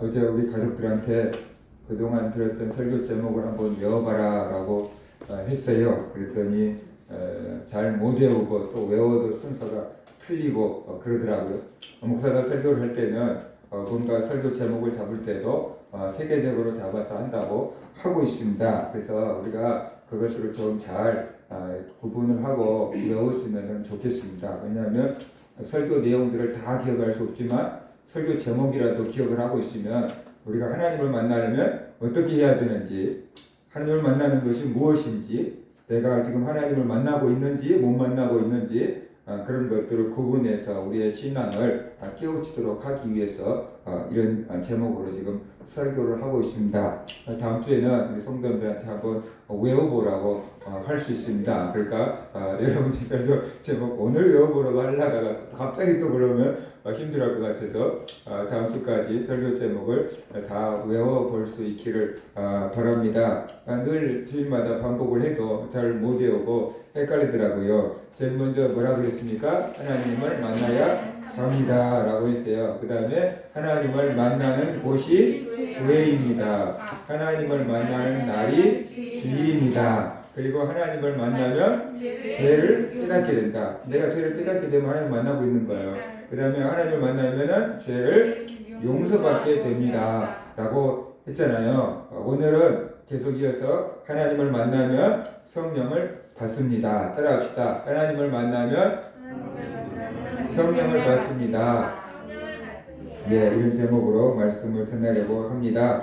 어제 우리 가족들한테 그동안 들었던 설교 제목을 한번 외워봐라 라고 했어요. 그랬더니 잘 못 외우고 또 외워도 순서가 틀리고 그러더라고요. 목사가 설교를 할 때는 뭔가 설교 제목을 잡을 때도 체계적으로 잡아서 한다고 하고 있습니다. 그래서 우리가 그것들을 좀 잘 구분을 하고 외우시면 좋겠습니다. 왜냐하면 설교 내용들을 다 기억할 수 없지만 설교 제목이라도 기억을 하고 있으면 우리가 하나님을 만나려면 어떻게 해야 되는지, 하나님을 만나는 것이 무엇인지, 내가 지금 하나님을 만나고 있는지 못 만나고 있는지 그런 것들을 구분해서 우리의 신앙을 깨우치도록 하기 위해서 이런 제목으로 지금 설교를 하고 있습니다. 다음 주에는 우리 성도님들한테 한번 외워보라고 할 수 있습니다. 그러니까 여러분이 설교 제목 오늘 외워보라고 하려다가 갑자기 또 그러면 힘들어할 것 같아서 다음 주까지 설교 제목을 다 외워볼 수 있기를 바랍니다. 늘 주일마다 반복을 해도 잘 못 외우고 헷갈리더라고요. 제일 먼저 뭐라 그랬습니까? 하나님을 만나야 삽니다 라고 했어요. 그 다음에 하나님을 만나는 곳이 교회입니다. 하나님을 만나는 날이 주일입니다. 그리고 하나님을 만나면 죄를 깨닫게 된다. 내가 죄를 깨닫게 되면 하나님을 만나고 있는 거예요. 그 다음에 하나님을 만나면 죄를 용서받게 됩니다 라고 했잖아요. 오늘은 계속 이어서 하나님을 만나면 성령을 받습니다. 따라합시다. 하나님을 만나면 성령을 받습니다. 예, 이런 제목으로 말씀을 전하려고 합니다.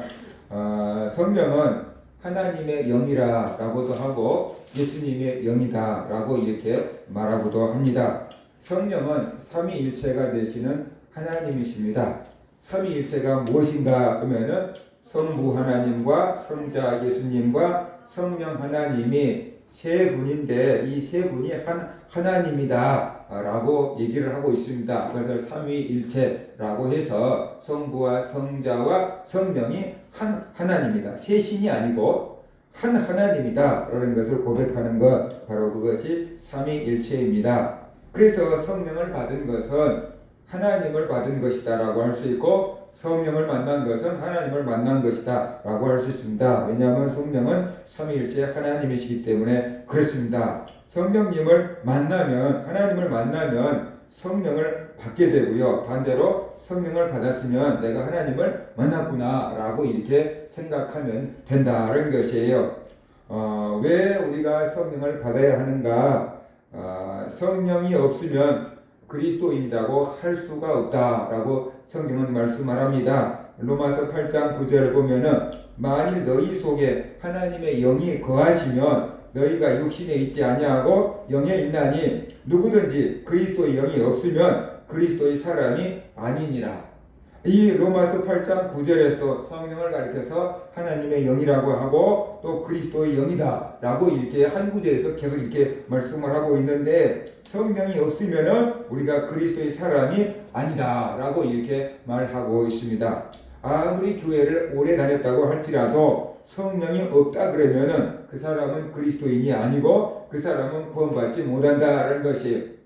성령은 하나님의 영이라 라고도 하고 예수님의 영이다 라고 이렇게 말하고도 합니다. 성령은 삼위일체가 되시는 하나님이십니다. 삼위일체가 무엇인가 하면은 성부 하나님과 성자 예수님과 성령 하나님이 세 분인데 이 세 분이 하나님이다 라고 얘기를 하고 있습니다. 그래서 삼위일체라고 해서 성부와 성자와 성령이 하나님이다. 세 신이 아니고 하나님이다 라는 것을 고백하는 것, 바로 그것이 삼위일체입니다. 그래서 성령을 받은 것은 하나님을 받은 것이다 라고 할 수 있고, 성령을 만난 것은 하나님을 만난 것이다 라고 할 수 있습니다. 왜냐하면 성령은 삼위일체 하나님이시기 때문에 그렇습니다. 성령님을 만나면, 하나님을 만나면 성령을 받게 되고요. 반대로 성령을 받았으면 내가 하나님을 만났구나 라고 이렇게 생각하면 된다는 것이에요. 왜 우리가 성령을 받아야 하는가? 성령이 없으면 그리스도인이라고 할 수가 없다라고 성경은 말씀합니다. 로마서 8장 9절을 보면은 만일 너희 속에 하나님의 영이 거하시면 너희가 육신에 있지 아니하고 영에 있나니 누구든지 그리스도의 영이 없으면 그리스도의 사람이 아니니라. 이 로마서 8장 9절에서 성령을 가리켜서 하나님의 영이라고 하고 또 그리스도의 영이다 라고 이렇게 한 구절에서 계속 이렇게 말씀을 하고 있는데, 성령이 없으면은 우리가 그리스도의 사람이 아니다 라고 이렇게 말하고 있습니다. 아무리 교회를 오래 다녔다고 할지라도 성령이 없다 그러면은 그 사람은 그리스도인이 아니고 그 사람은 구원받지 못한다라는 것이,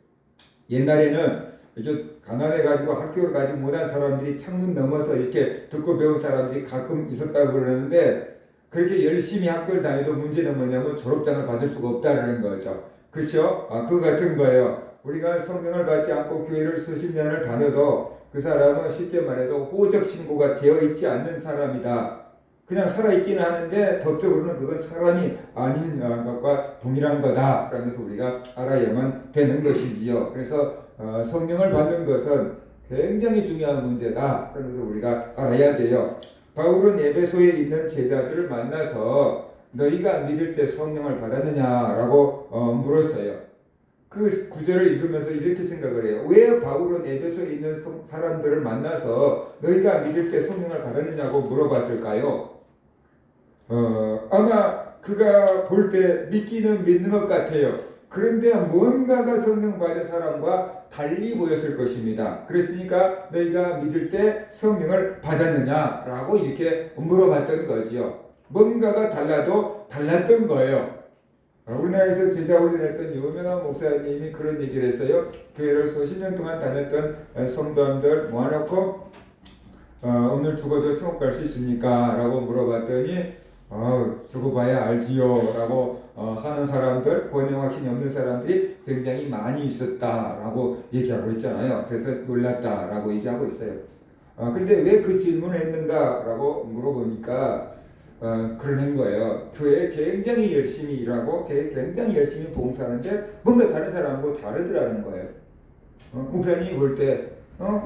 옛날에는 이제 가난해가지고 학교를 가지 못한 사람들이 창문 넘어서 이렇게 듣고 배운 사람들이 가끔 있었다고 그러는데, 그렇게 열심히 학교를 다녀도 문제는 뭐냐면 졸업장을 받을 수가 없다라는 거죠. 그렇죠? 그거 같은 거예요. 우리가 성령을 받지 않고 교회를 수십 년을 다녀도 그 사람은 쉽게 말해서 호적 신고가 되어 있지 않는 사람이다. 그냥 살아있기는 하는데 법적으로는 그건 사람이 아닌 것과 동일한 거다라는 것을 우리가 알아야만 되는 것이지요. 그래서 성령을 받는 것은 굉장히 중요한 문제다. 그래서 우리가 알아야 돼요. 바울은 에베소에 있는 제자들을 만나서 너희가 믿을 때 성령을 받았느냐라고 물었어요. 그 구절을 읽으면서 이렇게 생각을 해요. 왜 바울은 에베소에 있는 사람들을 만나서 너희가 믿을 때 성령을 받았느냐고 물어봤을까요? 아마 그가 볼 때 믿기는 믿는 것 같아요. 그런데 뭔가가 성령 받은 사람과 달리 보였을 것입니다. 그랬으니까 너희가 믿을 때 성령을 받았느냐라고 이렇게 물어봤던 거지요. 뭔가가 달라도 달랐던 거예요. 우리나라에서 제자 훈련했던 유명한 목사님이 그런 얘기를 했어요. 교회를 수십 년 동안 다녔던 성도님들 모아놓고 오늘 죽어도 천국 갈 수 있습니까? 라고 물어봤더니 죽어봐야 알지요 라고 하는 사람들, 구원의 확신이 없는 사람들이 굉장히 많이 있었다라고 얘기하고 있잖아요. 그래서 놀랐다라고 얘기하고 있어요. 근데 왜 그 질문을 했는가라고 물어보니까 그러는 거예요. 교회에 굉장히 열심히 일하고 굉장히 열심히 봉사하는데 뭔가 다른 사람하고 다르더라는 거예요. 목사님이 볼 때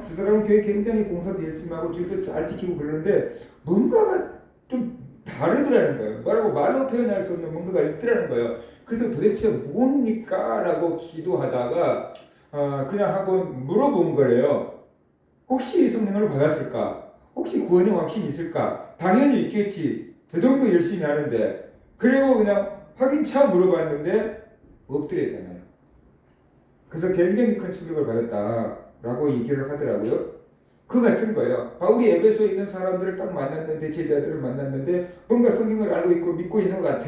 두 사람은 교회 굉장히 봉사도 열심히 하고 주일도 잘 지키고 그러는데 뭔가가 좀 다르더라는 거예요. 뭐라고 말로 표현할 수 없는 뭔가가 있더라는 거예요. 그래서 도대체 뭡니까? 라고 기도하다가 그냥 한번 물어본 거예요. 혹시 성령을 받았을까? 혹시 구원의 확신이 있을까? 당연히 있겠지. 저 정도 열심히 하는데. 그리고 그냥 확인차 물어봤는데 없더랬잖아요. 그래서 굉장히 큰 충격을 받았다라고 얘기를 하더라고요. 그 같은 거예요. 바울이 에베소에 있는 사람들을 딱 만났는데, 제자들을 만났는데 뭔가 성경을 알고 있고 믿고 있는 것 같아.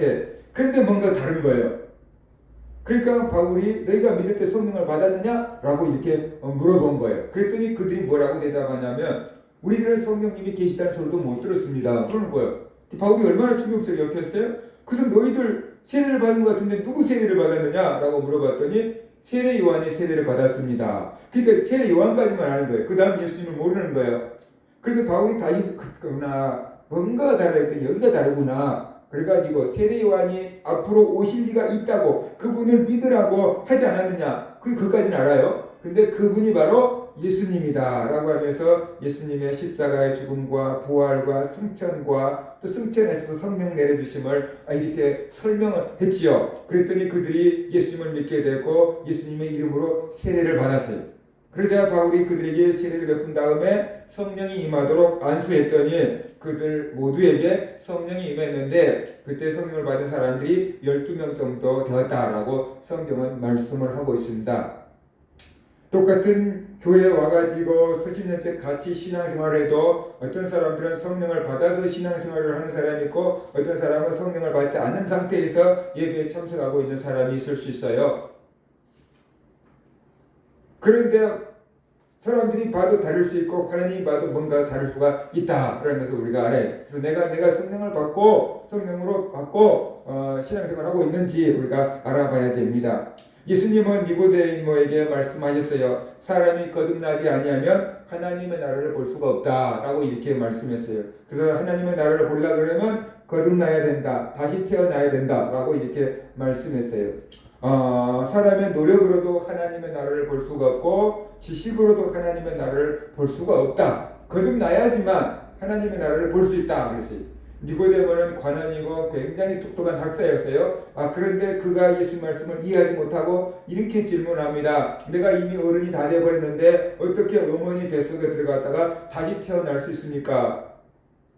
그런데 뭔가 다른 거예요. 그러니까 바울이 너희가 믿을 때 성령을 받았느냐? 라고 이렇게 물어본 거예요. 그랬더니 그들이 뭐라고 대답하냐면 우리들은 성령님이 계시다는 소리도 못 들었습니다. 그러는 거예요. 바울이 얼마나 충격적이었겠어요? 그래서 너희들 세례를 받은 것 같은데 누구 세례를 받았느냐? 라고 물어봤더니 세례 요한이 세례를 받았습니다. 그러니까 세례 요한까지만 아는 거예요. 그 다음 예수님을 모르는 거예요. 그래서 바울이 다시 그구나 뭔가가 다르다. 여기가 다르구나. 그래가지고 세례 요한이 앞으로 오실 리가 있다고 그분을 믿으라고 하지 않았느냐. 그까지는 알아요. 근데 그분이 바로 예수님이다 라고 하면서 예수님의 십자가의 죽음과 부활과 승천과 또 승천에서 성령 내려주심을 이렇게 설명을 했지요. 그랬더니 그들이 예수님을 믿게 됐고 예수님의 이름으로 세례를 받았어요. 그러자 바울이 그들에게 세례를 베푼 다음에 성령이 임하도록 안수했더니 그들 모두에게 성령이 임했는데 그때 성령을 받은 사람들이 12명 정도 되었다라고 성경은 말씀을 하고 있습니다. 똑같은 교회에 와가지고 수십 년째 같이 신앙생활을 해도 어떤 사람들은 성령을 받아서 신앙생활을 하는 사람이 있고 어떤 사람은 성령을 받지 않는 상태에서 예배에 참석하고 있는 사람이 있을 수 있어요. 그런데 사람들이 봐도 다를 수 있고 하나님이 봐도 뭔가 다를 수가 있다. 그런 것을 우리가 알아요. 그래서 내가 성령을 받고 성령으로 받고 신앙생활을 하고 있는지 우리가 알아봐야 됩니다. 예수님은 니고데모에게 말씀하셨어요. 사람이 거듭나지 아니하면 하나님의 나라를 볼 수가 없다라고 이렇게 말씀했어요. 그래서 하나님의 나라를 보려고 그러면 거듭나야 된다. 다시 태어나야 된다라고 이렇게 말씀했어요. 사람의 노력으로도 하나님의 나라를 볼 수가 없고 지식으로도 하나님의 나라를 볼 수가 없다. 거듭나야지만 하나님의 나라를 볼 수 있다. 그랬어요. 니고데모는 관원이고 굉장히 똑똑한 학사였어요. 그런데 그가 예수 말씀을 이해하지 못하고 이렇게 질문합니다. 내가 이미 어른이 다 되어버렸는데 어떻게 어머니 뱃속에 들어갔다가 다시 태어날 수 있습니까?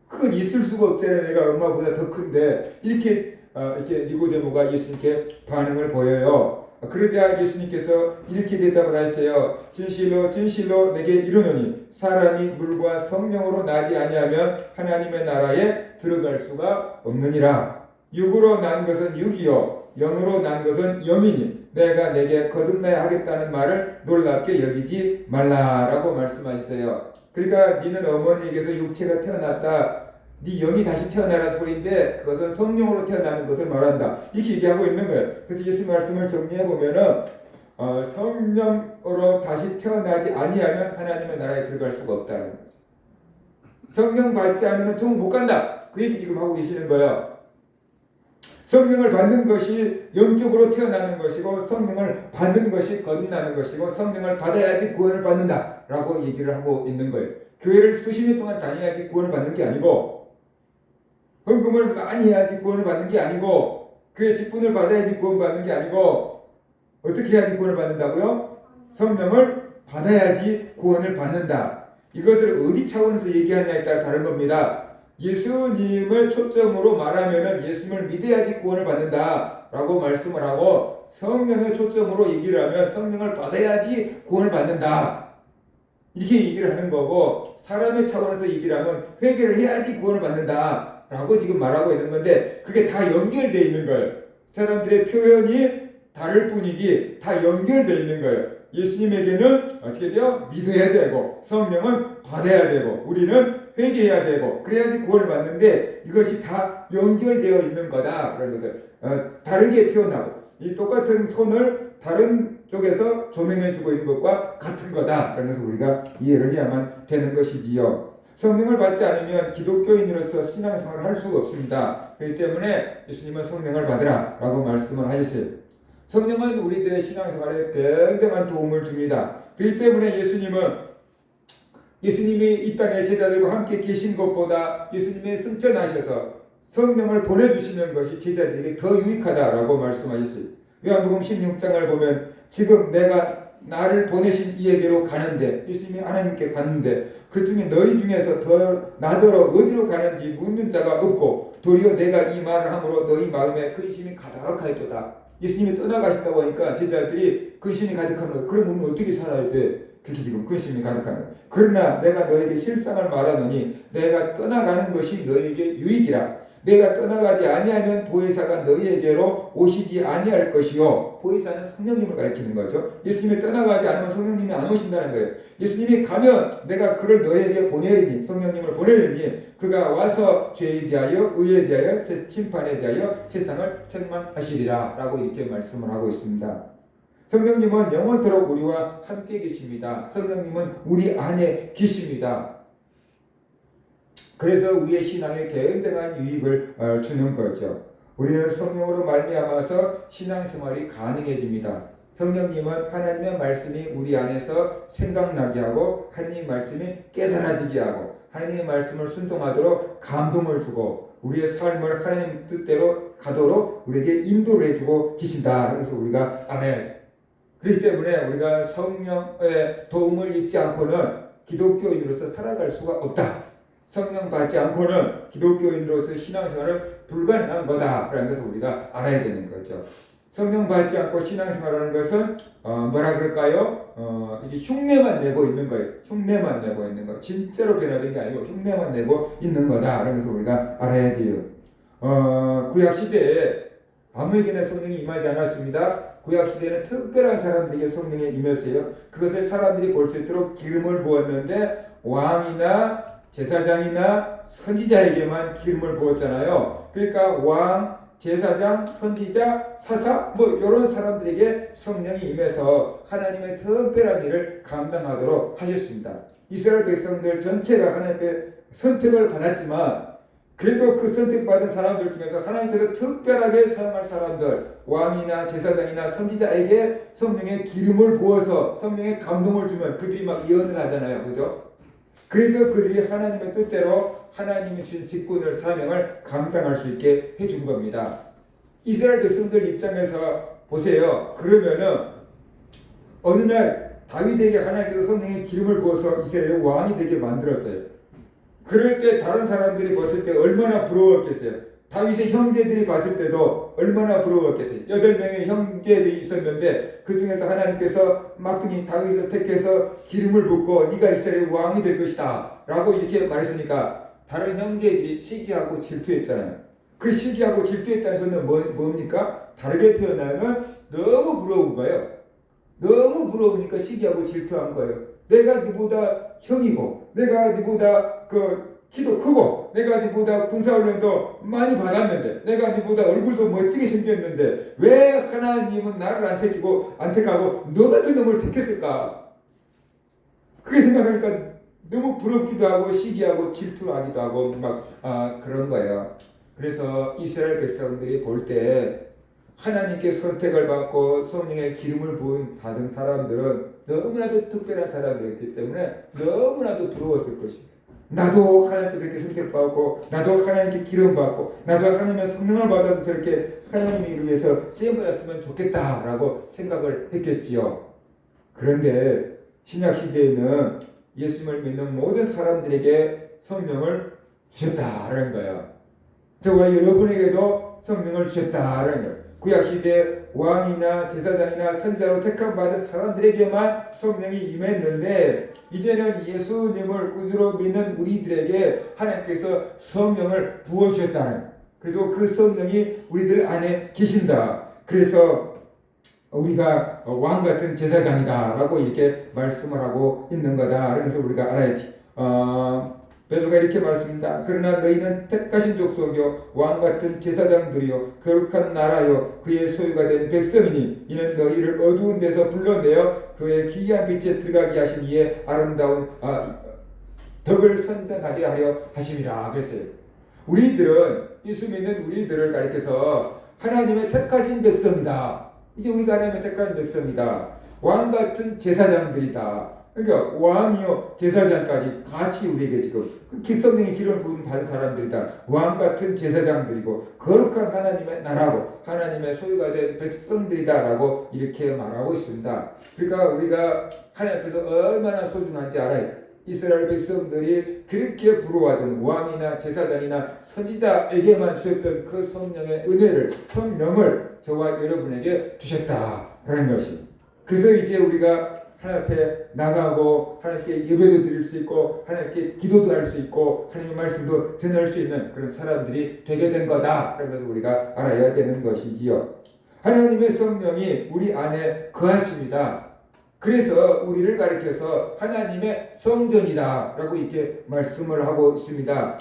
그건 있을 수가 없잖아요. 내가 엄마보다 더 큰데. 이렇게 니고데모가 예수님께 반응을 보여요. 그러자 예수님께서 이렇게 대답을 하셨어요. 진실로 진실로 내게 이르노니 사람이 물과 성령으로 나지 아니하면 하나님의 나라에 들어갈 수가 없느니라. 육으로 난 것은 육이요 영으로 난 것은 영이니 내가 내게 거듭나야 하겠다는 말을 놀랍게 여기지 말라라고 말씀하셨어요. 그러니까 니는 어머니에게서 육체가 태어났다. 네 영이 다시 태어나라는 소리인데 그것은 성령으로 태어나는 것을 말한다. 이렇게 얘기하고 있는 거예요. 그래서 예수 말씀을 정리해 보면은 성령으로 다시 태어나지 아니하면 하나님의 나라에 들어갈 수가 없다는 거죠. 성령 받지 않으면 천국 못 간다. 그 얘기 지금 하고 계시는 거예요. 성령을 받는 것이 영적으로 태어나는 것이고 성령을 받는 것이 거듭나는 것이고 성령을 받아야지 구원을 받는다라고 얘기를 하고 있는 거예요. 교회를 수십 년 동안 다녀야지 구원을 받는 게 아니고 헌금을 많이 해야지 구원을 받는 게 아니고 그의 직분을 받아야지 구원받는 게 아니고 어떻게 해야지 구원을 받는다고요? 성령을 받아야지 구원을 받는다. 이것을 어디 차원에서 얘기하냐에 따라 다른 겁니다. 예수님을 초점으로 말하면 예수님을 믿어야지 구원을 받는다 라고 말씀을 하고 성령을 초점으로 얘기를 하면 성령을 받아야지 구원을 받는다 이렇게 얘기를 하는 거고 사람의 차원에서 얘기를 하면 회개를 해야지 구원을 받는다 라고 지금 말하고 있는 건데 그게 다 연결되어 있는 거예요. 사람들의 표현이 다를 뿐이지 다 연결되어 있는 거예요. 예수님에게는 어떻게 돼요? 믿어야 되고 성령은 받아야 되고 우리는 회개해야 되고 그래야지 구원을 받는데 이것이 다 연결되어 있는 거다. 그런 것을 다르게 표현하고 이 똑같은 손을 다른 쪽에서 조명해주고 있는 것과 같은 거다. 그런 것을 우리가 이해를 해야만 되는 것이지요. 성령을 받지 않으면 기독교인으로서 신앙생활을 할 수가 없습니다. 그렇기 때문에 예수님은 성령을 받으라 라고 말씀을 하셨어요. 성령은 우리들의 신앙생활에 굉장한 도움을 줍니다. 그렇기 때문에 예수님이 이 땅에 제자들과 함께 계신 것보다 예수님이 승천하셔서 성령을 보내주시는 것이 제자들에게 더 유익하다라고 말씀하셨어요. 요한복음 16장을 보면 지금 내가 나를 보내신 이에게로 가는데, 예수님이 하나님께 갔는데 그 중에 너희 중에서 더 나더러 어디로 가는지 묻는 자가 없고 도리어 내가 이 말을 함으로 너희 마음에 근심이 가득하였도다. 예수님이 떠나가신다고 하니까 제자들이 근심이 가득하면 그럼 우리는 어떻게 살아야 돼? 그렇게 지금 근심이 가득한 거예요. 그러나 내가 너에게 실상을 말하노니 내가 떠나가는 것이 너에게 유익이라. 내가 떠나가지 아니하면 보혜사가 너희에게로 오시지 아니할 것이요. 보혜사는 성령님을 가리키는 거죠. 예수님이 떠나가지 않으면 성령님이 안 오신다는 거예요. 예수님이 가면 내가 그를 너희에게 보내리니, 성령님을 보내리니 그가 와서 죄에 대하여 의에 대하여 심판에 대하여 세상을 책망하시리라 라고 이렇게 말씀을 하고 있습니다. 성령님은 영원토록 우리와 함께 계십니다. 성령님은 우리 안에 계십니다. 그래서 우리의 신앙에 굉장한 유익을 주는 거죠. 우리는 성령으로 말미암아서 신앙생활이 가능해집니다. 성령님은 하나님의 말씀이 우리 안에서 생각나게 하고 하나님의 말씀이 깨달아지게 하고 하나님의 말씀을 순종하도록 감동을 주고 우리의 삶을 하나님 뜻대로 가도록 우리에게 인도를 해주고 계신다. 그래서 우리가 알아야 돼요. 그렇기 때문에 우리가 성령의 도움을 입지 않고는 기독교인으로서 살아갈 수가 없다. 성령 받지 않고는 기독교인으로서 신앙생활은 불가능한 거다. 라는 것을 우리가 알아야 되는 거죠. 성령 받지 않고 신앙생활하는 것은 뭐라 그럴까요? 이게 흉내만 내고 있는 거예요. 흉내만 내고 있는 거. 진짜로 변화된 게 아니고 흉내만 내고 있는 거다. 라는 것을 우리가 알아야 돼요. 구약시대에 아무에게나 성령이 임하지 않았습니다. 구약시대에는 특별한 사람들에게 성령이 임했어요. 그것을 사람들이 볼 수 있도록 기름을 부었는데 왕이나 제사장이나 선지자에게만 기름을 부었잖아요. 그러니까 왕, 제사장, 선지자, 사사 이런 사람들에게 성령이 임해서 하나님의 특별한 일을 감당하도록 하셨습니다. 이스라엘 백성들 전체가 하나님의 선택을 받았지만 그래도 그 선택받은 사람들 중에서 하나님께서 특별하게 사용할 사람들, 왕이나 제사장이나 선지자에게 성령의 기름을 부어서 성령의 감동을 주면 그들이 막 예언을 하잖아요. 그죠? 그래서 그들이 하나님의 뜻대로 하나님이 주신 직분을 사명을 감당할 수 있게 해준 겁니다. 이스라엘 백성들 입장에서 보세요. 그러면은 어느 날 다윗에게 하나님께서 성령의 기름을 부어서 이스라엘의 왕이 되게 만들었어요. 그럴 때 다른 사람들이 봤을 때 얼마나 부러웠겠어요. 다윗의 형제들이 봤을 때도 얼마나 부러웠겠어요. 8명의 형제들이 있었는데 그 중에서 하나님께서 막둥이 다윗을 택해서 기름을 붓고 네가 이스라엘 왕이 될 것이다 라고 이렇게 말했으니까 다른 형제들이 시기하고 질투했잖아요. 그 시기하고 질투했다는 소리는 뭡니까? 다르게 표현하면 너무 부러운 거예요. 너무 부러우니까 시기하고 질투한 거예요. 내가 네보다 형이고 내가 네보다 키도 크고 내가 네보다 군사훈련도 많이 받았는데 내가 네보다 얼굴도 멋지게 생겼는데 왜 하나님은 나를 안 택하고 너 같은 놈을 택했을까? 그게 생각하니까 너무 부럽기도 하고 시기하고 질투하기도 하고 그런 거예요. 그래서 이스라엘 백성들이 볼 때 하나님께 선택을 받고 성령의 기름을 부은 사람들은 너무나도 특별한 사람들이었기 때문에 너무나도 부러웠을 것입니다. 나도 하나님께 그렇게 선택받고 나도 하나님께 기름 받고 나도 하나님의 성령을 받아서 저렇게 하나님의 일을 위해서 쓰임받았으면 좋겠다라고 생각을 했겠지요. 그런데 신약시대에는 예수님을 믿는 모든 사람들에게 성령을 주셨다라는 거예요. 저와 여러분에게도 성령을 주셨다라는 거예요. 구약시대 왕이나 제사장이나 선지자로 택함받은 사람들에게만 성령이 임했는데 이제는 예수님을 꾸준히 믿는 우리들에게 하나님께서 성령을 부어주셨다는, 그래서 그 성령이 우리들 안에 계신다. 그래서 우리가 왕같은 제사장이다 라고 이렇게 말씀을 하고 있는 거다. 그래서 우리가 알아야지. 베드로가 이렇게 말씀합니다. 그러나 너희는 택하신 족속이요 왕같은 제사장들이요 거룩한 나라요 그의 소유가 된 백성이니 이는 너희를 어두운 데서 불러내어 그의 기이한 빛에 들어가게 하신 이의 아름다운 덕을 선전하게 하려 하심이라 그랬어요. 우리들은 예수 믿는 우리들을 가리켜서 하나님의 택하신 백성이다. 이제 우리가 하나님의 택하신 백성이다. 왕같은 제사장들이다. 그러니까 왕이요 제사장까지 같이 우리에게 지금 성령의 기름을 부은 받은 사람들이다. 왕같은 제사장들이고 거룩한 하나님의 나라고 하나님의 소유가 된 백성들이다라고 이렇게 말하고 있습니다. 그러니까 우리가 하나님 앞에서 얼마나 소중한지 알아요. 이스라엘 백성들이 그렇게 부러워하던 왕이나 제사장이나 선지자에게만 주셨던 그 성령의 은혜를 성령을 저와 여러분에게 주셨다라는 것이. 그래서 이제 우리가 하나님 앞에 나가고 하나님께 예배도 드릴 수 있고 하나님께 기도도 할 수 있고 하나님의 말씀도 전할 수 있는 그런 사람들이 되게 된 거다라는 것을 우리가 알아야 되는 것이지요. 하나님의 성령이 우리 안에 거하십니다. 그래서 우리를 가리켜서 하나님의 성전이다 라고 이렇게 말씀을 하고 있습니다.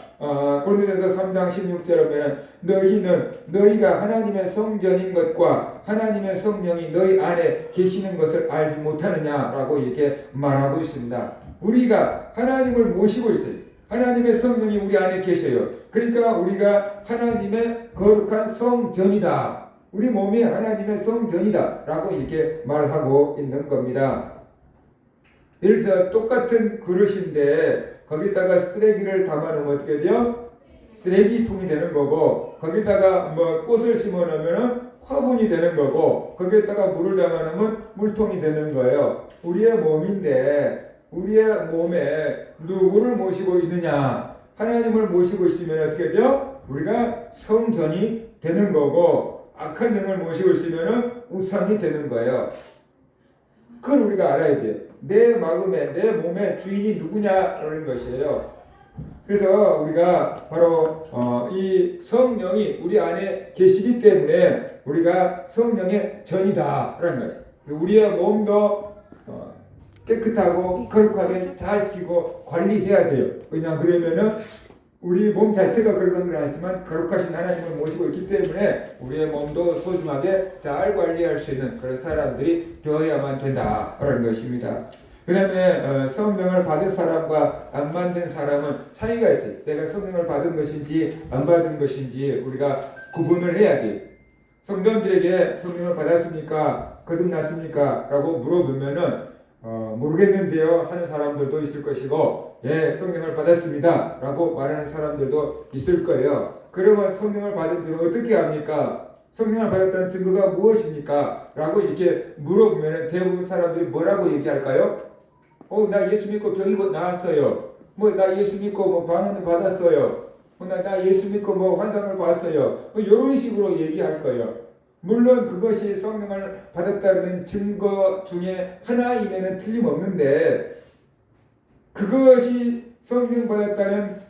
고린도전서 3장 16절에 보면 너희는 너희가 하나님의 성전인 것과 하나님의 성령이 너희 안에 계시는 것을 알지 못하느냐라고 이렇게 말하고 있습니다. 우리가 하나님을 모시고 있어요. 하나님의 성령이 우리 안에 계셔요. 그러니까 우리가 하나님의 거룩한 성전이다. 우리 몸이 하나님의 성전이다 라고 이렇게 말하고 있는 겁니다. 예를 들어서 똑같은 그릇인데 거기다가 쓰레기를 담아놓으면 어떻게 돼요? 쓰레기통이 되는 거고 거기다가 뭐 꽃을 심어 놓으면 화분이 되는 거고 거기에다가 물을 담아 놓으면 물통이 되는 거예요. 우리의 몸인데 우리의 몸에 누구를 모시고 있느냐? 하나님을 모시고 있으면 어떻게 돼요? 우리가 성전이 되는 거고 악한 영을 모시고 있으면 우상이 되는 거예요. 그걸 우리가 알아야 돼요. 내 마음에 내 몸의 주인이 누구냐라는 것이에요. 그래서 우리가 바로 이 성령이 우리 안에 계시기 때문에 우리가 성령의 전이다라는 것이에요. 우리의 몸도 깨끗하고 거룩하게 잘 지키고 관리해야 돼요. 왜냐 그러면은 우리 몸 자체가 그런 건 아니지만 거룩하신 하나님을 모시고 있기 때문에 우리의 몸도 소중하게 잘 관리할 수 있는 그런 사람들이 되어야만 된다라는 것입니다. 그 다음에 성령을 받은 사람과 안 받은 사람은 차이가 있어요. 내가 성령을 받은 것인지 안 받은 것인지 우리가 구분을 해야 돼요. 성도들에게 성령을 받았습니까? 거듭났습니까? 라고 물어보면은 모르겠는데요 하는 사람들도 있을 것이고 예 성령을 받았습니다 라고 말하는 사람들도 있을 거예요. 그러면 성령을 받은 줄은 어떻게 합니까? 성령을 받았다는 증거가 무엇입니까? 라고 이렇게 물어보면 대부분 사람들이 뭐라고 얘기할까요? 나 예수 믿고 병이 나았어요. 나 예수 믿고 방언을 받았어요. 나 예수 믿고 환상을 봤어요. 이런 식으로 얘기할 거예요. 물론 그것이 성령을 받았다는 증거 중에 하나임에는 틀림없는데 그것이 성령 받았다는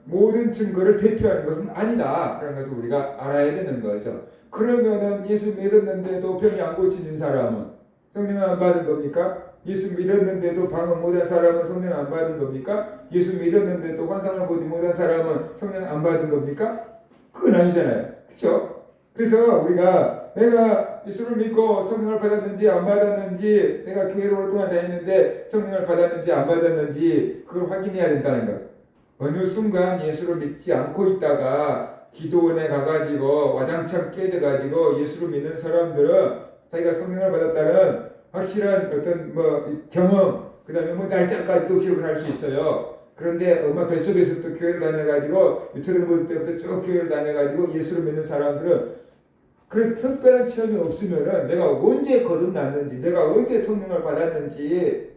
모든 증거를 대표하는 것은 아니다라는 것을 우리가 알아야 되는 거죠. 그러면은 예수 믿었는데도 병이 안 고치는 사람은 성령을 안 받은 겁니까? 예수 믿었는데도 방언 못한 사람은 성령 안 받은 겁니까? 예수 믿었는데도 환상을 보지 못한 사람은 성령 안 받은 겁니까? 그건 아니잖아요. 그렇죠? 그래서 우리가 내가 예수를 믿고 성령을 받았는지 안 받았는지 내가 교회를 오랫동안 다녔는데 성령을 받았는지 안 받았는지 그걸 확인해야 된다는 것. 어느 순간 예수를 믿지 않고 있다가 기도원에 가가지고 와장창 깨져가지고 예수를 믿는 사람들은 자기가 성령을 받았다는 확실한 어떤 경험 그 다음에 날짜까지도 기억을 할 수 있어요. 그런데 엄마 뱃속에서부터 교회를 다녀가지고 유치원 때부터 쭉 교회를 다녀가지고 예수를 믿는 사람들은 그런 특별한 체험이 없으면은 내가 언제 거듭났는지 내가 언제 성령을 받았는지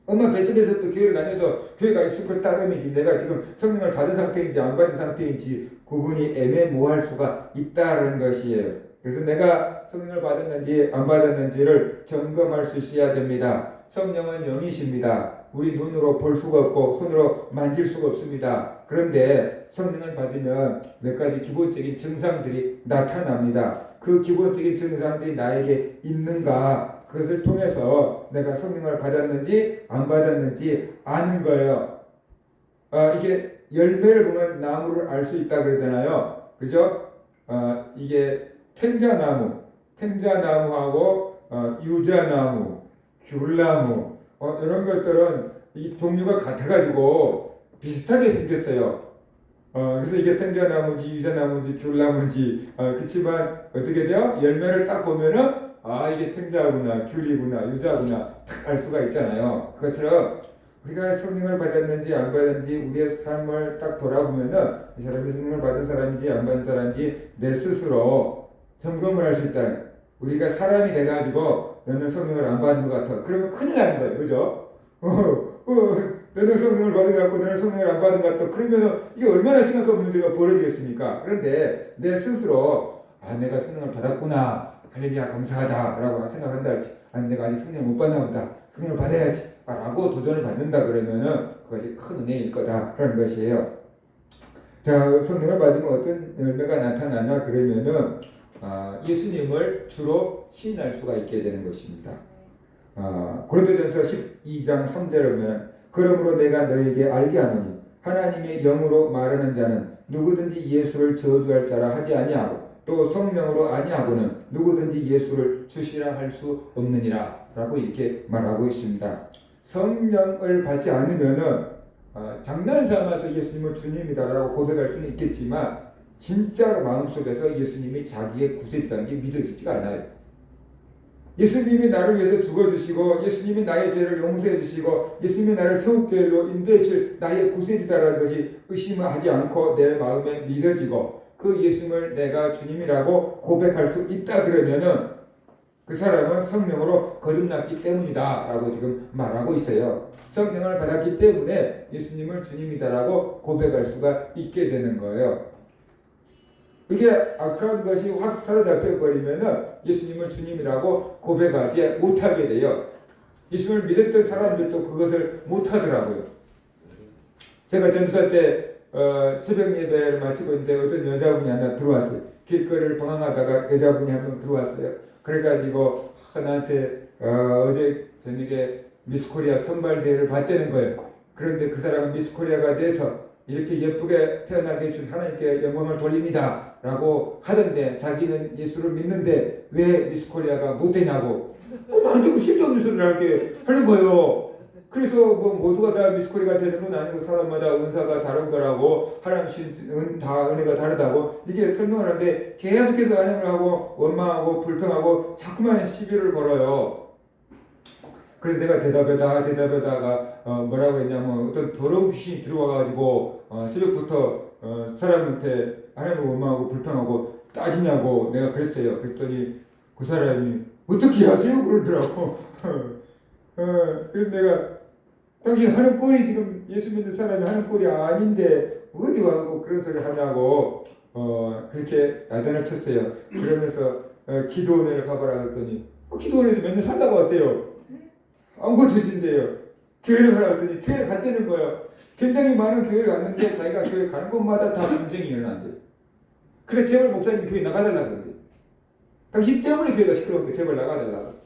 엄마 뱃속에서부터 교회를 다녀서 교회가 익숙할 따름이지 내가 지금 성령을 받은 상태인지 안 받은 상태인지 구분이 애매모호할 수가 있다는 것이에요. 그래서 내가 성령을 받았는지 안 받았는지를 점검할 수 있어야 됩니다. 성령은 영이십니다. 우리 눈으로 볼 수가 없고 손으로 만질 수가 없습니다. 그런데 성령을 받으면 몇 가지 기본적인 증상들이 나타납니다. 그 기본적인 증상들이 나에게 있는가 그것을 통해서 내가 성령을 받았는지 안 받았는지 아는 거예요. 이게 열매를 보면 나무를 알 수 있다 그러잖아요. 그죠? 이게 탱자나무하고 유자나무, 귤나무 이런 것들은 이 종류가 같아가지고 비슷하게 생겼어요. 그래서 이게 탱자나무인지 유자나무인지 귤나무인지 그렇지만 어떻게 돼요? 열매를 딱 보면은 이게 탱자구나 귤이구나 유자구나 딱 알 수가 있잖아요. 그것처럼 우리가 성령을 받았는지 안 받았는지 우리의 삶을 딱 돌아보면은 이 사람이 성령을 받은 사람인지 안 받은 사람인지 내 스스로 점검을 할 수 있다. 우리가 사람이 돼가지고 너는 성령을 안 받은 것 같아. 그러면 큰일 나는 거예요. 그죠? 너는 성령을 받은 것 같고 너는 성령을 안 받은 것 같다. 그러면 이게 얼마나 심각한 문제가 벌어지겠습니까? 그런데 내 스스로 내가 성령을 받았구나. 할렐루야 감사하다 라고 생각한다 할지 아니 내가 아직 성령을 못 받나 보다. 성령을 받아야지 라고 도전을 받는다 그러면은 그것이 큰 은혜일 거다 라는 것이에요. 자, 성령을 받으면 어떤 열매가 나타나냐 그러면은 예수님을 주로 시인할 수가 있게 되는 것입니다. 고린도전서 12장 3절에 보면 그러므로 내가 너에게 알게 하노니 하나님의 영으로 말하는 자는 누구든지 예수를 저주할 자라 하지 아니하고 또 성령으로 아니하고는 누구든지 예수를 주시라 할 수 없느니라 라고 이렇게 말하고 있습니다. 성령을 받지 않으면은 장난 삼아서 예수님을 주님이다라고 고백할 수는 있겠지만 진짜로 마음속에서 예수님이 자기의 구세주라는 게 믿어지지가 않아요. 예수님이 나를 위해서 죽어주시고 예수님이 나의 죄를 용서해 주시고 예수님이 나를 천국길로 인도해 줄 나의 구세주다라는 것이 의심하지 않고 내 마음에 믿어지고 그 예수님을 내가 주님이라고 고백할 수 있다 그러면은 그 사람은 성령으로 거듭났기 때문이다 라고 지금 말하고 있어요. 성령을 받았기 때문에 예수님을 주님이다라고 고백할 수가 있게 되는 거예요. 이게 악한 것이 확 사로잡혀 버리면은 예수님을 주님이라고 고백하지 못하게 돼요. 예수님을 믿었던 사람들도 그것을 못하더라고요. 제가 전도사 때 새벽 예배를 마치고 있는데 어떤 여자분이 하나 들어왔어요. 길거리를 방황하다가 여자분이 한 명 들어왔어요. 그래가지고 나한테 어제 저녁에 미스코리아 선발대회를 봤다는 거예요. 그런데 그 사람은 미스코리아가 돼서 이렇게 예쁘게 태어나게 해준 하나님께 영광을 돌립니다 라고 하던데 자기는 예수를 믿는데 왜 미스코리아가 못 되냐고 나한테 그 쓸데없는 소리를 하게 하는 거예요. 그래서 뭐 모두가 다 미스코리아가 되는 건 아니고 사람마다 은사가 다른 거라고 하나님 다 은혜가 다르다고 이게 설명을 하는데 계속해서 하나님을 하고 원망하고 불평하고 자꾸만 시비를 걸어요. 그래서 내가 대답하다가 뭐라고 했냐면 어떤 더러운 귀신이 들어와가지고 새벽부터 사람한테 하나님을 원망하고 불평하고 따지냐고 내가 그랬어요. 그랬더니 그 사람이 어떻게 하세요? 그러더라고. 그래서 내가 당신 하는 꼴이 지금 예수 믿는 사람이 하는 꼴이 아닌데 어디 와서 그런 소리 하냐고 그렇게 야단을 쳤어요. 그러면서 기도원을 가봐라 했더니 기도원에서 몇 년 살다가 왔대요. 안 고쳐진대요. 교회를 가라 했더니 교회를 갔다는 거예요. 굉장히 많은 교회를 갔는데 자기가 교회 가는 곳마다 다 분쟁이 일어난대요. 그래서 제발 목사님 교회 나가달라고 그러는데 당신 때문에 교회가 시끄러우니까 제발 나가달라고.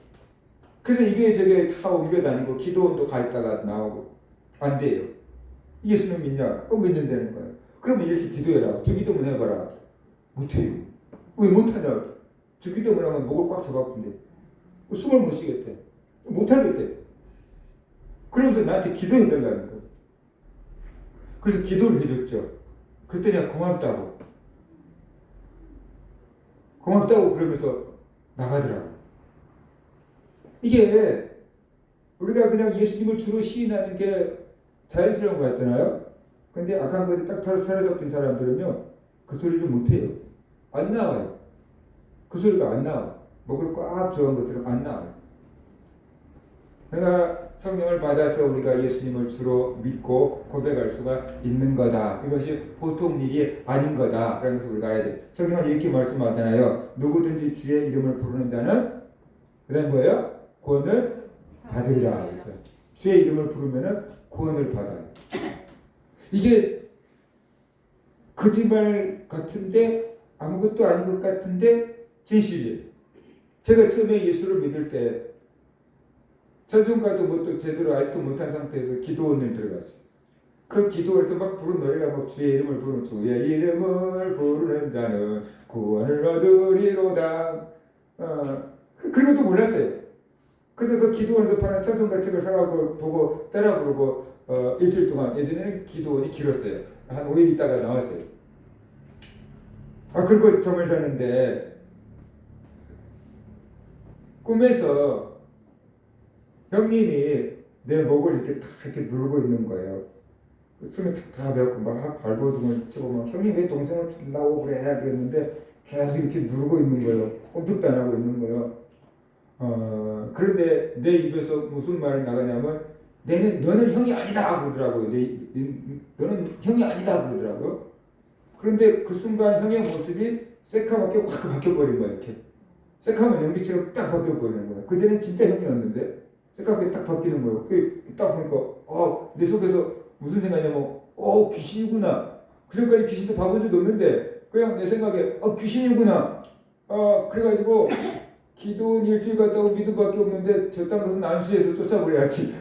그래서 이 교회 저교회 다 옮겨다니고 기도원도 가 있다가 나오고 안 돼요. 예수님 믿냐? 믿는다는 거예요. 그러면 이렇게 기도해라. 주기도문 해봐라. 못해요. 왜 못하냐? 주기도문 하면 목을 꽉 잡아본대. 숨을 못 쉬겠대. 못하겠대. 그러면서 나한테 기도해달라는 거예요. 그래서 기도를 해줬죠. 그랬더니 고맙다고. 고맙다고 그러면서 나가더라고. 이게 우리가 그냥 예수님을 주로 시인하는 게 자연스러운 것 같잖아요. 근데 악한 것이 딱 사로잡힌 사람들은요 그 소리를 못해요. 안 나와요. 그 소리가 안 나와. 목을 꽉 조은 것들은 안 나와요. 그러니까 성령을 받아서 우리가 예수님을 주로 믿고 고백할 수가 있는 거다. 이것이 보통 일이 아닌 거다. 그러면서 우리가 알아야 돼. 성경은 이렇게 말씀하잖아요. 누구든지 주의 이름을 부르는 자는 그 다음 뭐예요? 구원을 받으리라. 주의 이름을 부르면 구원을 받아요. 이게 거짓말 같은데 아무것도 아닌 것 같은데 진실이에요. 제가 처음에 예수를 믿을 때 찬송가도 뭣도 제대로 알지도 못한 상태에서 기도원을 들어갔어요. 그 기도에서 막 부른 노래가 막 주의 이름을 부르는 주의 이름을 부르는 자는 구원을 얻으리로다. 그런 것도 몰랐어요. 그래서 그 기도원에서 파는 찬송가 책을 사가고 보고 따라 부르고 일주일 동안 예전에는 기도원이 길었어요. 한 5일 있다가 나왔어요. 그리고 잠을 자는데 꿈에서 형님이 내 목을 이렇게 딱 이렇게 누르고 있는 거예요. 숨이 다 배웠고 막 발버둥을 치고 막 형님 왜 동생을 나오고 그래 그랬는데 계속 이렇게 누르고 있는 거예요. 꼼짝도 안 하고 있는 거예요. 그런데 내 입에서 무슨 말이 나가냐면 너는 형이 아니다 그러더라고요. 너는 형이 아니다 그러더라고요. 그런데 그 순간 형의 모습이 새카맣게 확 바뀌어버린 거예요. 이렇게 새카만 연기처럼 딱 바뀌어버리는 거예요. 그전엔 진짜 형이었는데 새카맣게 딱 바뀌는 거예요. 딱 보니까 내 속에서 무슨 생각이냐면 귀신이구나. 그전까지 귀신도 봐본 적도 없는데 그냥 내 생각에 귀신이구나. 그래가지고 기도원 일주일 갔다 오고 믿음밖에 없는데 저딴 것은 안수해서 쫓아버려야지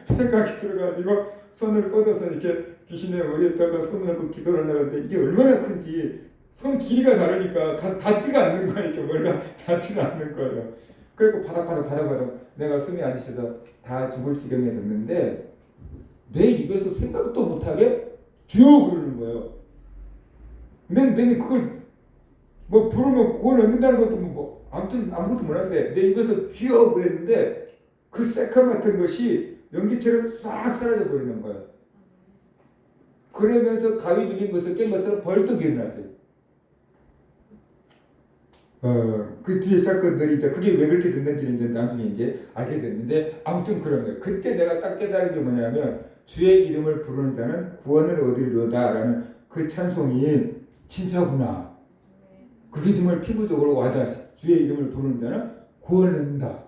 생각이 들어가지고 손을 뻗어서 이렇게 귀신의 머리에다가 손을 넣고 기도를 하려는데 이게 얼마나 큰지 손 길이가 다르니까 가서 닿지가 않는 거야. 이렇게 머리가 닿지가 않는 거예요. 그리고 바닥바닥 내가 숨이 안 쉬어서 다 죽을 지경에 됐는데 내 입에서 생각도 못하게 주여 그러는 거예요. 내가 그걸 뭐 부르면 그걸 얻는다는 것도 뭐 아무튼 아무것도 몰랐는데 내 입에서 주여 그랬는데 그 새카맣던 것이 연기처럼 싹 사라져 버리는 거예요. 그러면서 가위 눌린 것을 깬 것처럼 벌떡 일어났어요. 그 뒤에 사건들이 이제 그게 왜 그렇게 됐는지는 이제 나중에 이제 알게 됐는데 아무튼 그런 거예요. 그때 내가 딱 깨달은 게 뭐냐면 주의 이름을 부르는 자는 구원을 얻으리로다라는 그 찬송이 진짜구나. 그게 정말 피부적으로 와닿았어. 주의 이름을 부르는 자는 구원을 얻는다.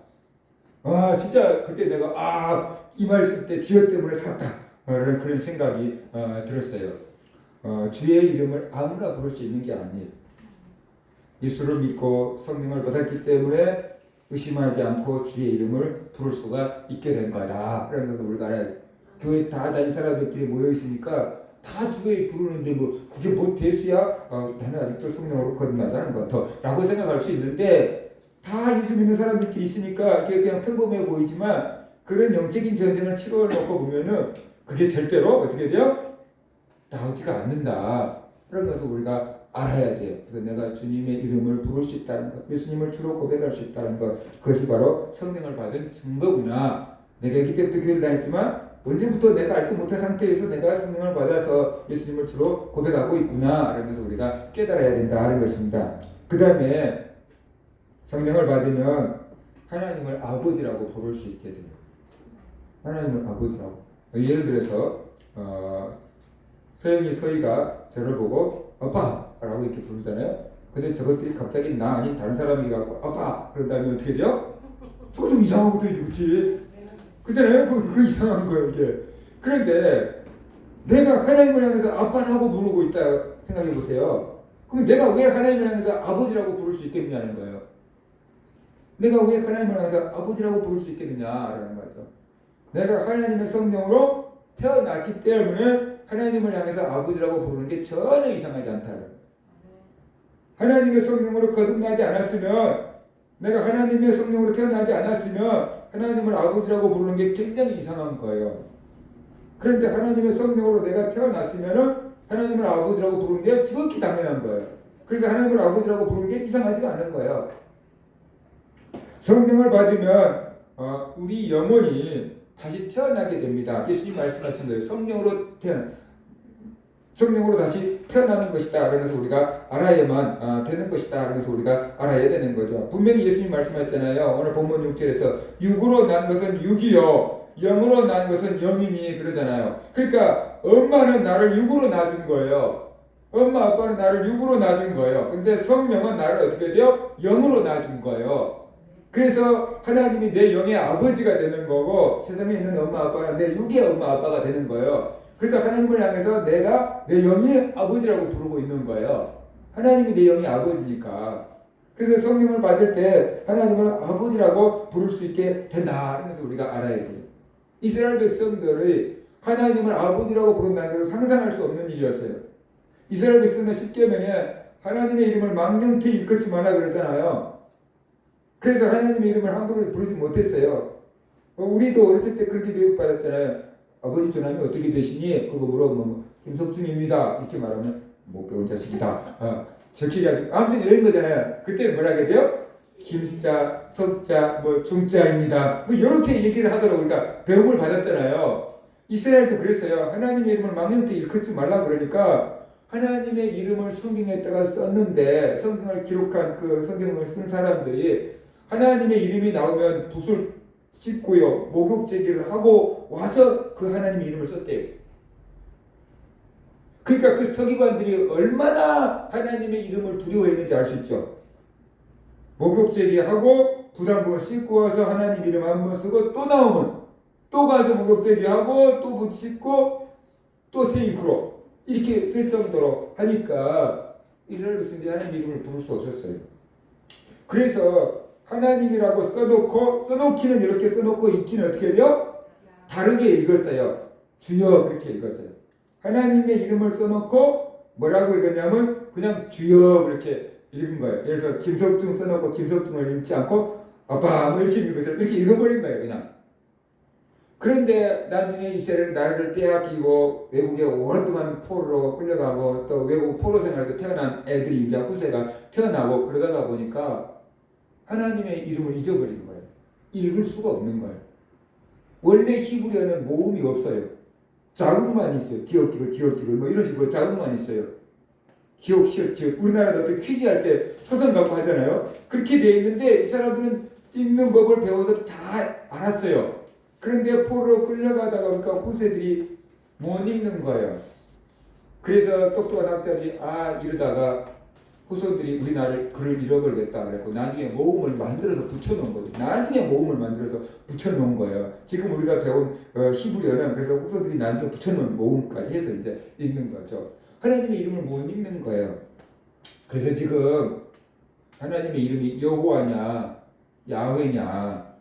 진짜 그때 내가 이 말씀 때 주여 때문에 살았다. 그런 생각이 들었어요. 주의 이름을 아무나 부를 수 있는 게 아니에요. 예수를 믿고 성령을 받았기 때문에 의심하지 않고 주의 이름을 부를 수가 있게 된 거다. 그런 것을 우리가 알아야 돼. 교회 다 다닌 사람들끼리 모여 있으니까 다 주의 부르는데 뭐 그게 뭐 대수야? 나는 아직도 성령으로 거듭나자는 것 같아 라고 생각할 수 있는데 다 예수 믿는 사람들끼리 있으니까 이게 그냥 평범해 보이지만 그런 영적인 전쟁을 치러놓고 보면은 그게 절대로 어떻게 돼요? 나오지가 않는다. 그런 것을 우리가 알아야 돼요. 그래서 내가 주님의 이름을 부를 수 있다는 것, 예수님을 주로 고백할 수 있다는 것, 그것이 바로 성령을 받은 증거구나. 내가 아기 때부터 교회를 다녔지만 언제부터 내가 알지 못한 상태에서 내가 성령을 받아서 예수님을 주로 고백하고 있구나 라는 것을 우리가 깨달아야 된다는 것입니다. 그 다음에 성령을 받으면 하나님을 아버지라고 부를 수 있게 돼요. 하나님을 아버지라고. 예를 들어서 서희가 저를 보고 아빠라고 이렇게 부르잖아요. 근데 저것들이 갑자기 나 아닌 다른 사람이 갖고 아빠 그런다면 어떻게 돼요? 저거 좀 이상하고 되지, 그렇지? 그잖아요. 그거 이상한 거예요, 이게. 그런데 내가 하나님을 향해서 아빠라고 부르고 있다 생각해 보세요. 그럼 내가 왜 하나님을 향해서 아버지라고 부를 수 있겠느냐는 거예요. 내가 왜 하나님을 향해서 아버지라고 부를 수 있겠느냐라는 거죠. 내가 하나님의 성령으로 태어났기 때문에 하나님을 향해서 아버지라고 부르는 게 전혀 이상하지 않다는 거예요. 하나님의 성령으로 거듭나지 않았으면, 내가 하나님의 성령으로 태어나지 않았으면 하나님을 아버지라고 부르는 게 굉장히 이상한 거예요. 그런데 하나님의 성령으로 내가 태어났으면 하나님을 아버지라고 부르는 게 지극히 당연한 거예요. 그래서 하나님을 아버지라고 부르는 게 이상하지가 않은 거예요. 성령을 받으면 우리 영혼이 다시 태어나게 됩니다. 예수님 말씀하신 거예요. 성령으로 다시 태어나는 것이다. 그래서 우리가 알아야만 되는 것이다. 그래서 우리가 알아야 되는 거죠. 분명히 예수님 말씀하셨잖아요. 오늘 본문 6절에서 육으로 난 것은 육이요 영으로 난 것은 영이니 그러잖아요. 그러니까 엄마는 나를 육으로 낳은 거예요. 엄마 아빠는 나를 육으로 낳은 거예요. 근데 성령은 나를 어떻게 돼요? 영으로 낳은 거예요. 그래서 하나님이 내 영의 아버지가 되는 거고 세상에 있는 엄마 아빠는 내 육의 엄마 아빠가 되는 거예요. 그래서 하나님을 향해서 내가 내 영의 아버지라고 부르고 있는 거예요. 하나님이 내 영의 아버지니까. 그래서 성령을 받을 때 하나님을 아버지라고 부를 수 있게 된다. 그래서 우리가 알아야 돼요. 이스라엘 백성들의 하나님을 아버지라고 부른다는 것은 상상할 수 없는 일이었어요. 이스라엘 백성은 10계명에 하나님의 이름을 망령되이 일컫지 말라 그랬잖아요. 그래서 하나님의 이름을 함부로 부르지 못했어요. 우리도 어렸을 때 그렇게 교육받았잖아요. 아버지 전함이 어떻게 되시니? 그거 물어보면 김석중입니다. 이렇게 말하면 못 배운 자식이다. 적히가 아무튼 이런 거잖아요. 그때 뭐라 해야 돼요? 김자, 석자, 중자입니다. 이렇게 얘기를 하더라고요. 그러니까 배움을 받았잖아요. 이스라엘도 그랬어요. 하나님의 이름을 망령되이 일컫지 말라 그러니까 하나님의 이름을 성경에다가 썼는데 성경을 기록한 그 성경을 쓴 사람들이 하나님의 이름이 나오면 붓을 씻고요, 목욕 제기를 하고 와서 그 하나님의 이름을 썼대요. 그러니까 그 서기관들이 얼마나 하나님의 이름을 두려워했는지 알 수 있죠. 목욕 제기하고 붓 한 번 씻고 와서 하나님 이름 한 번 쓰고 또 나오면 또 가서 목욕 제기하고 또 붓 씻고 또 새 입으로 이렇게 쓸 정도로 하니까 이스라엘 백성들이 하나님 이름을 부를 수 없었어요. 그래서 하나님이라고 써놓기는 이렇게 써놓고 읽기는 어떻게 돼요? 다르게 읽었어요. 주여 그렇게 읽었어요. 하나님의 이름을 써놓고 뭐라고 읽었냐면 그냥 주여 그렇게 읽은 거예요. 그래서 김석중 써놓고 김석중을 읽지 않고 아빠 이렇게 읽었어요. 이렇게 읽어버린 거예요. 그냥. 그런데 나중에 이스라엘 나라를 빼앗기고 외국에 오랫동안 포로로 끌려가고 또 외국 포로 생활에서 태어난 애들이 이제 후세가 태어나고 그러다가 보니까 하나님의 이름을 잊어버린 거예요. 읽을 수가 없는 거예요. 원래 히브리어는 모음이 없어요. 자음만 있어요. 기억 이런 식으로 자음만 있어요. 기억, 시옷, 지읒. 우리나라도 또 퀴즈 할 때 초성 갖고 하잖아요. 그렇게 되어 있는데 이 사람들은 읽는 법을 배워서 다 알았어요. 그런데 포로로 끌려가다가 보니까 후세들이 못 읽는 거예요. 그래서 똑똑한 학자들이 이러다가 후손들이 우리나라를 글을 잃어버리겠다 그랬고 나중에 모음을 만들어서 붙여놓은 거죠. 나중에 모음을 만들어서 붙여놓은 거예요. 지금 우리가 배운 히브리어는 그래서 후손들이 나중에 붙여놓은 모음까지 해서 이제 읽는 거죠. 하나님의 이름을 못 읽는 거예요. 그래서 지금 하나님의 이름이 여호와냐 야훼냐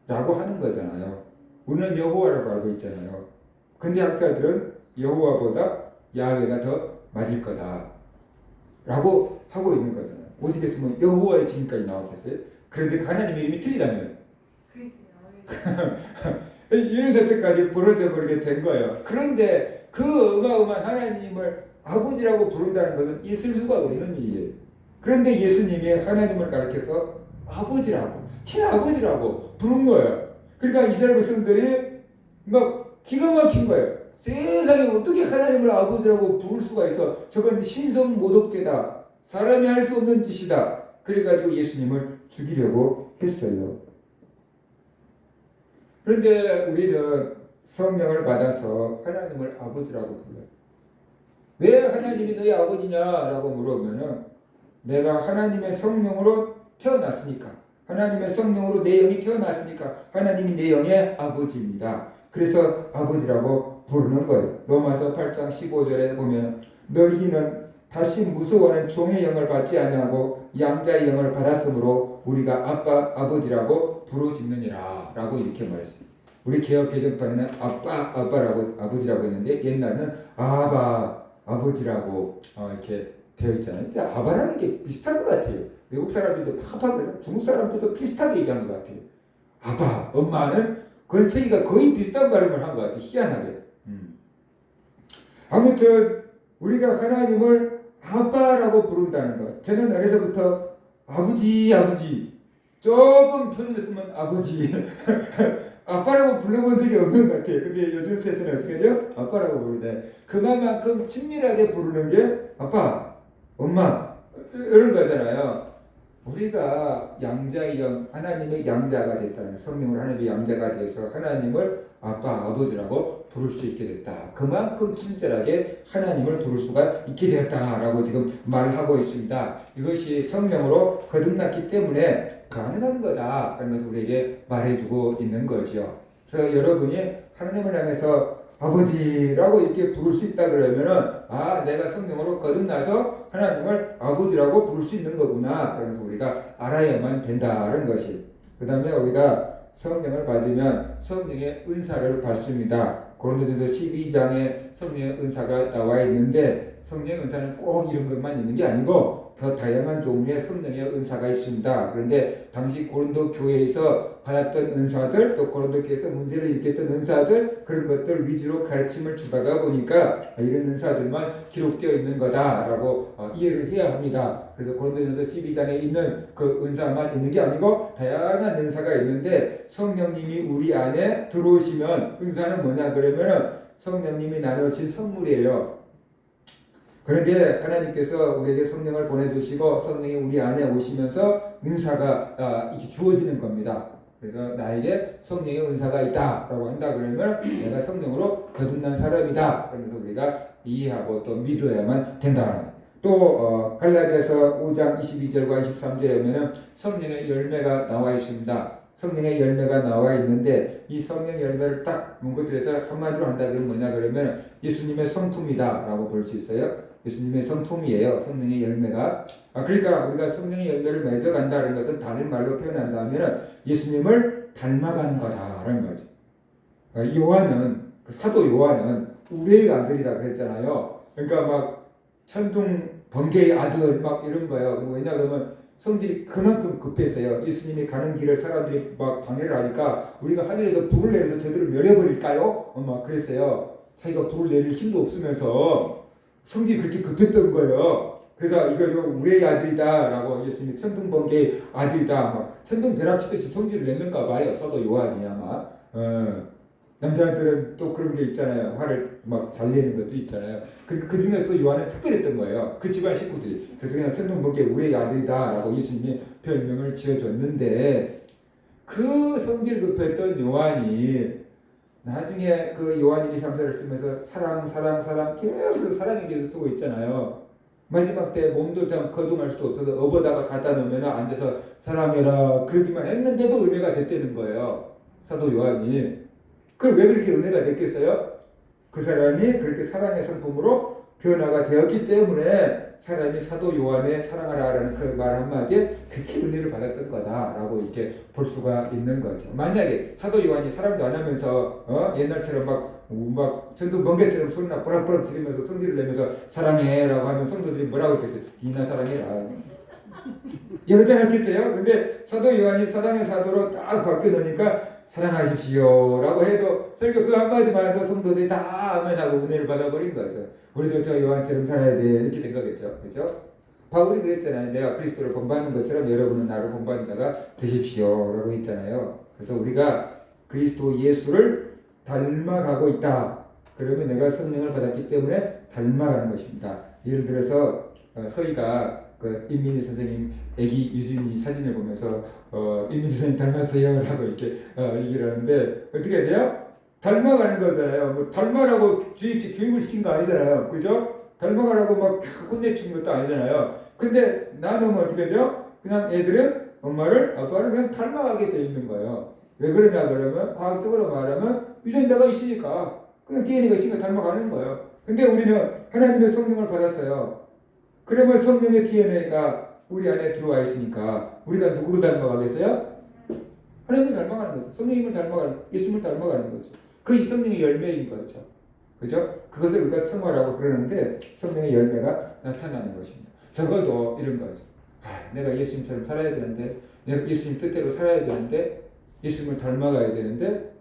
라고 하는 거잖아요. 우리는 여호와라고 알고 있잖아요. 근데 학자들은 여호와보다 야훼가 더 맞을 거다 라고 하고 있는 거잖아요. 오직 했으면 여호와의 지금까지 나왔겠어요? 그런데 하나님의 이름이 틀리다면 이런 사태까지 벌어져 버리게 된 거예요. 그런데 그 어마어마한 하나님을 아버지라고 부른다는 것은 있을 수가 없는 일이에요. 그런데 예수님이 하나님을 가르쳐서 아버지라고 친아버지라고 부른 거예요. 그러니까 이스라엘 백성들이 막 기가 막힌 거예요. 세상에 어떻게 하나님을 아버지라고 부를 수가 있어? 저건 신성모독죄다. 사람이 할 수 없는 짓이다. 그래가지고 예수님을 죽이려고 했어요. 그런데 우리는 성령을 받아서 하나님을 아버지라고 불러요. 왜 하나님이 너희 아버지냐라고 물어보면은 내가 하나님의 성령으로 태어났으니까, 하나님의 성령으로 내 영이 태어났으니까 하나님이 내 영의 아버지입니다. 그래서 아버지라고 부르는 거예요. 로마서 8장 15절에 보면 너희는 다시 무서워하는 종의 영을 받지 아니하고 양자의 영을 받았으므로 우리가 아빠 아버지라고 부르짖느니라 라고 이렇게 말했어요. 우리 개역 개정판에는 아빠라고 아버지라고 했는데 옛날에는 아버지라고 이렇게 되어 있잖아요. 근데 아바라는 게 비슷한 것 같아요. 외국 사람들도 파파고 중국 사람들도 비슷하게 얘기한 것 같아요. 아빠, 엄마는 그 세 개가 거의 비슷한 발음을 한 것 같아요. 희한하게. 아무튼 우리가 하나님을 아빠라고 부른다는 것. 저는 어려서부터 아버지 조금 편해졌으면 아버지 아빠라고 불러본 적이 없는 것 같아요. 근데 요즘 세상은 어떻게 돼요? 아빠라고 부르잖아요. 그만큼 친밀하게 부르는 게 아빠, 엄마 이런 거잖아요. 우리가 양자의 영, 하나님의 양자가 됐다는 성령으로 하나님의 양자가 돼서 하나님을 아빠, 아버지라고 부를 수 있게 됐다. 그만큼 친절하게 하나님을 부를 수가 있게 되었다라고 지금 말을 하고 있습니다. 이것이 성령으로 거듭났기 때문에 가능한 거다라는 것을 우리에게 말해주고 있는 거죠. 그래서 여러분이 하나님을 향해서 아버지라고 이렇게 부를 수 있다 그러면은 내가 성령으로 거듭나서 하나님을 아버지라고 부를 수 있는 거구나. 그래서 우리가 알아야만 된다는 것이. 그 다음에 우리가 성령을 받으면 성령의 은사를 받습니다. 고린도전서 12장에 성령의 은사가 나와 있는데 성령의 은사는 꼭 이런 것만 있는 게 아니고 더 다양한 종류의 성령의 은사가 있습니다. 그런데 당시 고린도 교회에서 받았던 은사들 또 고린도 교회에서 문제를 일으켰던 은사들 그런 것들 위주로 가르침을 주다가 보니까 이런 은사들만 기록되어 있는 거다라고 이해를 해야 합니다. 그래서 고린도전서 12장에 있는 그 은사만 있는 게 아니고 다양한 은사가 있는데 성령님이 우리 안에 들어오시면 은사는 뭐냐 그러면 성령님이 나누신 선물이에요. 그런데 하나님께서 우리에게 성령을 보내주시고 성령이 우리 안에 오시면서 은사가 이렇게 주어지는 겁니다. 그래서 나에게 성령의 은사가 있다라고 한다 그러면 내가 성령으로 거듭난 사람이다. 그러면서 우리가 이해하고 또 믿어야만 된다. 또 갈라디아서 5장 22절과 23절에 보면 성령의 열매가 나와 있습니다. 성령의 열매가 나와 있는데 이 성령의 열매를 딱 문구들에서 한마디로 한다 그러면 뭐냐 그러면 예수님의 성품이다라고 볼 수 있어요. 예수님의 성품이에요. 성령의 열매가. 그러니까 우리가 성령의 열매를 맺어간다는 것은 다른 말로 표현한다면 예수님을 닮아가는 거다라는 거죠. 요한은 사도 요한은 우레의 아들이라 그랬잖아요. 그러니까 막 천둥 번개의 아들 막 이런 거예요. 왜냐 그러면 성질이 그만큼 급했어요. 예수님이 가는 길을 사람들이 막 방해를 하니까 우리가 하늘에서 불을 내려서 저들을 멸해버릴까요? 막 그랬어요. 자기가 불을 내릴 힘도 없으면서 성질이 그렇게 급했던 거예요. 그래서 이거 우리의 아들이다라고 예수님이 천둥번개의 아들이다. 막 천둥 벼락치듯이 성질을 냈는가 봐요. 사도 요한이 아마. 남자들은 또 그런 게 있잖아요. 화를 막 잘 내는 것도 있잖아요. 그 중에서도 요한은 특별했던 거예요. 그 집안 식구들이. 그래서 그냥 천둥번개 우리의 아들이다라고 예수님이 별명을 지어줬는데 그 성질 급했던 요한이 나중에 그 요한 1~2~3~4를 쓰면서 사랑 계속 사랑에 대해서 쓰고 있잖아요. 마지막 때 몸도 참 거동할 수도 없어서 업어다가 갖다 놓으면 앉아서 사랑해라 그러기만 했는데도 은혜가 됐다는 거예요. 사도 요한이. 그럼 왜 그렇게 은혜가 됐겠어요? 그 사람이 그렇게 사랑의 성품으로 변화가 되었기 때문에 사람이 사도 요한의 사랑하라라는 그 말 한마디에 그렇게 은혜를 받았던 거다라고 이렇게 볼 수가 있는 거죠. 만약에 사도 요한이 사랑도 안 하면서 옛날처럼 막 천둥 번개처럼 소리나 보락보락 지르면서 성질을 내면서 사랑해라고 하면 성도들이 뭐라고 했겠어요? 이나 사랑해라. 이러지 않겠어요? 근데 사도 요한이 사랑의 사도로 딱 바뀌어놓으니까 사랑하십시오라고 해도 설교 그 한마디만 해도 성도들이 다 아멘하고 은혜를 받아버린 거죠. 우리도 저 요한처럼 살아야 돼 이렇게 된 거겠죠. 그렇죠? 바울이 그랬잖아요. 내가 그리스도를 본받는 것처럼 여러분은 나를 본받는 자가 되십시오라고 했잖아요. 그래서 우리가 그리스도 예수를 닮아가고 있다. 그러면 내가 성령을 받았기 때문에 닮아가는 것입니다. 예를 들어서 서희가 그 임민희 선생님 애기 유진이 사진을 보면서 임민희 선생님 닮았어요 라고 이렇게 얘기를 하는데 어떻게 해야 돼요? 닮아가는 거잖아요. 뭐 닮아라고 주입식 교육을 시킨 거 아니잖아요. 그죠? 닮아가라고 막 혼내준 것도 아니잖아요. 근데 나는 어떻게 돼요? 그냥 애들은 엄마를 아빠를 그냥 닮아가게 돼 있는 거예요. 왜 그러냐 그러면 과학적으로 말하면 유전자가 있으니까 그냥 DNA가 있으니까 닮아가는 거예요. 근데 우리는 하나님의 성령을 받았어요. 그러면 성령의 DNA가 우리 안에 들어와 있으니까 우리가 누구를 닮아가겠어요? 하나님을 닮아가는 거죠. 성령님을 닮아가는, 예수님을 닮아가는 거죠. 그것이 성령의 열매인 거죠. 그죠? 그것을 우리가 성화라고 그러는데 성령의 열매가 나타나는 것입니다. 적어도 이런 거죠. 내가 예수님처럼 살아야 되는데, 내가 예수님 뜻대로 살아야 되는데, 예수님을 닮아가야 되는데,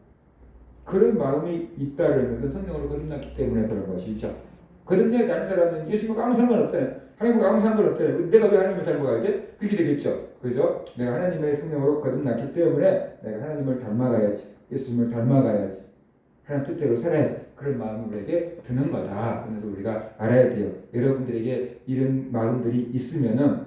그런 마음이 있다는 것은 성령으로 거듭났기 때문에 그런 것이죠. 거듭나지 않은 사람은 예수님과 아무 상관없잖아요. 하나님과 아무 상관없잖아요. 내가 왜 하나님을 닮아가야 돼? 그렇게 되겠죠. 그죠? 내가 하나님의 성령으로 거듭났기 때문에 내가 하나님을 닮아가야지. 예수님을 닮아가야지. 하나님 뜻대로 살아야지. 그런 마음이 우리에게 드는 거다. 그래서 우리가 알아야 돼요. 여러분들에게 이런 마음들이 있으면은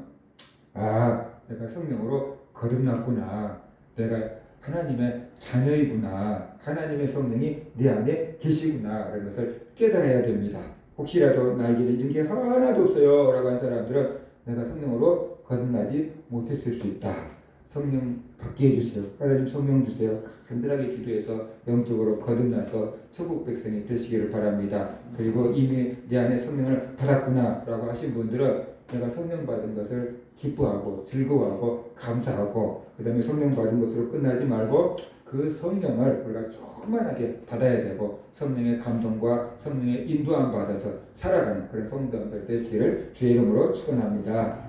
내가 성령으로 거듭났구나. 내가 하나님의 자녀이구나. 하나님의 성령이 내 안에 계시구나. 라는 것을 깨달아야 됩니다. 혹시라도 나에게 이런 게 하나도 없어요 라고 한 사람들은 내가 성령으로 거듭나지 못했을 수 있다. 성령 받게 해주세요. 하나님 성령 주세요. 간절하게 기도해서 영적으로 거듭나서 천국 백성이 되시기를 바랍니다. 그리고 이미 내 안에 성령을 받았구나 라고 하신 분들은 내가 성령 받은 것을 기뻐하고 즐거워하고 감사하고 그 다음에 성령 받은 것으로 끝나지 말고 그 성령을 우리가 충만하게 받아야 되고 성령의 감동과 성령의 인도함 받아서 살아가는 그런 성도들 되시기를 주의 이름으로 축원합니다.